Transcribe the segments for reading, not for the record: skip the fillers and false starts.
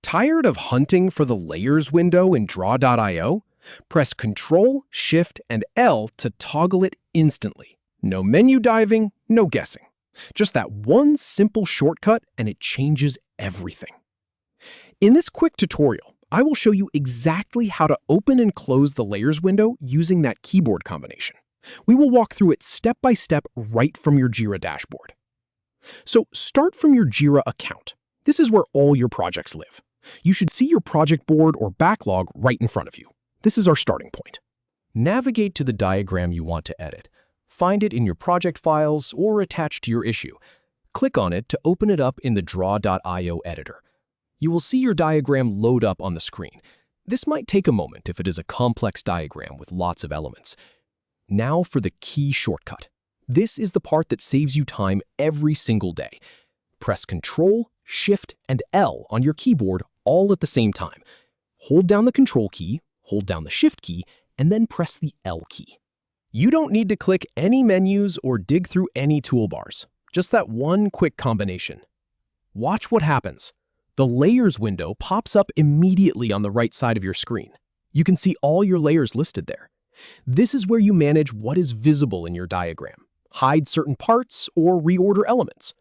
Tired of hunting for the layers window in draw.io? Press Ctrl+Shift+L to toggle it instantly. No menu diving, no guessing. Just that one simple shortcut and it changes everything. In this quick tutorial, I will show you exactly how to open and close the layers window using that keyboard combination. We will walk through it step by step right from your Jira dashboard. So start from your Jira account. This is where all your projects live. You should see your project board or backlog right in front of you. This is our starting point. Navigate to the diagram you want to edit. Find it in your project files or attached to your issue. Click on it to open it up in the draw.io editor. You will see your diagram load up on the screen. This might take a moment if it is a complex diagram with lots of elements. Now for the key shortcut. This is the part that saves you time every single day. Press Ctrl+Shift+L on your keyboard all at the same time. Hold down the Control key, hold down the Shift key, and then press the L key. You don't need to click any menus or dig through any toolbars. Just that one quick combination. Watch what happens. The Layers window pops up immediately on the right side of your screen. You can see all your layers listed there. This is where you manage what is visible in your diagram, hide certain parts, or reorder elements.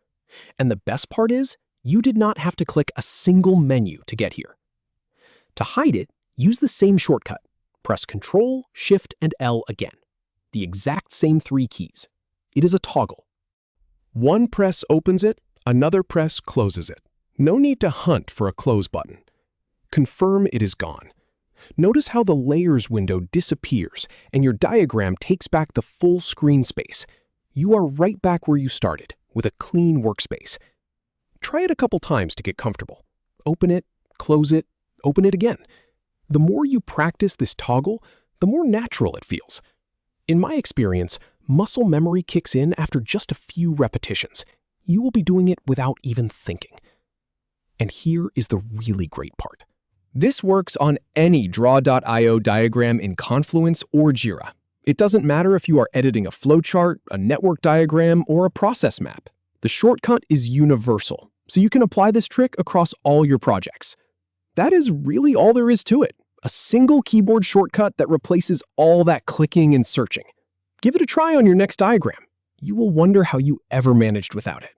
And the best part is, you did not have to click a single menu to get here. To hide it, use the same shortcut. Press Ctrl+Shift+L again. The exact same 3 keys. It is a toggle. One press opens it, another press closes it. No need to hunt for a close button. Confirm it is gone. Notice how the Layers window disappears and your diagram takes back the full screen space. You are right back where you started, with a clean workspace. Try it a couple times to get comfortable. Open it, close it, open it again. The more you practice this toggle, the more natural it feels. In my experience, muscle memory kicks in after just a few repetitions. You will be doing it without even thinking. And here is the really great part. This works on any draw.io diagram in Confluence or Jira. It doesn't matter if you are editing a flowchart, a network diagram, or a process map. The shortcut is universal, so you can apply this trick across all your projects. That is really all there is to it. A single keyboard shortcut that replaces all that clicking and searching. Give it a try on your next diagram. You will wonder how you ever managed without it.